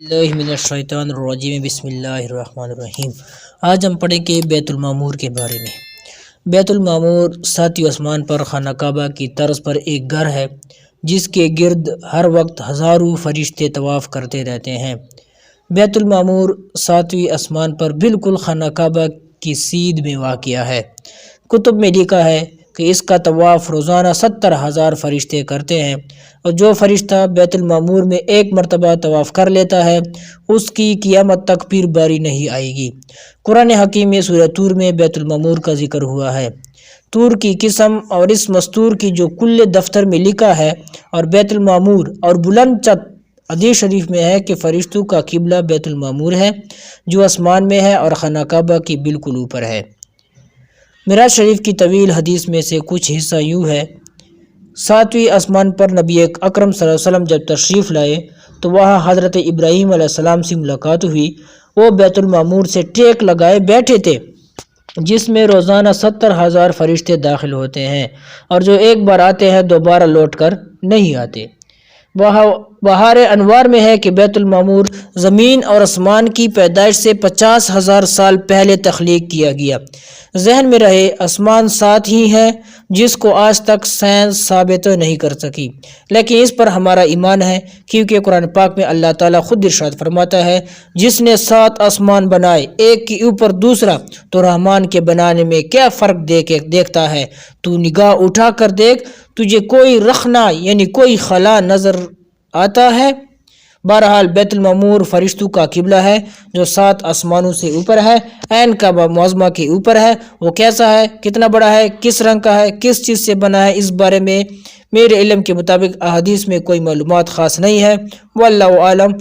اللہ من الشیطان الرجیم بسم اللہ الرحمن الرحیم۔ آج ہم پڑھیں گے بیت المعمور کے بارے میں۔ بیت المعمور ساتویں آسمان پر خانہ کعبہ کی طرز پر ایک گھر ہے جس کے گرد ہر وقت ہزاروں فرشتے طواف کرتے رہتے ہیں۔ بیت المعمور ساتویں آسمان پر بالکل خانہ کعبہ کی سیدھ میں واقع ہے۔ کتب میں لکھا ہے کہ اس کا طواف روزانہ 70,000 فرشتے کرتے ہیں، اور جو فرشتہ بیت المعمور میں ایک مرتبہ طواف کر لیتا ہے اس کی قیامت تک پھر باری نہیں آئے گی۔ قرآن حکیم میں سورہ طور میں بیت المعمور کا ذکر ہوا ہے۔ طور کی قسم اور اس مستور کی جو کل دفتر میں لکھا ہے، اور بیت المعمور اور بلند چھت۔ حدیث شریف میں ہے کہ فرشتوں کا قبلہ بیت المعمور ہے جو آسمان میں ہے اور خانہ کعبہ کی بالکل اوپر ہے۔ معراج شریف کی طویل حدیث میں سے کچھ حصہ یوں ہے: ساتویں آسمان پر نبی اکرم صلی اللہ علیہ وسلم جب تشریف لائے تو وہاں حضرت ابراہیم علیہ السلام سے ملاقات ہوئی۔ وہ بیت المعمور سے ٹیک لگائے بیٹھے تھے جس میں روزانہ 70,000 فرشتے داخل ہوتے ہیں، اور جو ایک بار آتے ہیں دوبارہ لوٹ کر نہیں آتے۔ بہار انوار میں ہے کہ بیت المعمور زمین اور آسمان کی پیدائش سے 50,000 سال پہلے تخلیق کیا گیا۔ ذہن میں رہے آسمان ساتھ ہی ہے جس کو آج تک سائنس ثابت نہیں کر سکی، لیکن اس پر ہمارا ایمان ہے کیونکہ قرآن پاک میں اللہ تعالیٰ خود ارشاد فرماتا ہے: جس نے 7 آسمان بنائے ایک کے اوپر دوسرا، تو رحمان کے بنانے میں کیا فرق دیکھتا ہے؟ تو نگاہ اٹھا کر دیکھ، تجھے کوئی رخنا یعنی کوئی خلا نظر آتا ہے؟ بہرحال بیت المعمور فرشتوں کا قبلہ ہے جو 7 آسمانوں سے اوپر ہے، عین کعبہ معظمہ کے اوپر ہے۔ وہ کیسا ہے، کتنا بڑا ہے، کس رنگ کا ہے، کس چیز سے بنا ہے، اس بارے میں میرے علم کے مطابق احادیث میں کوئی معلومات خاص نہیں ہے۔ واللہ اعلم۔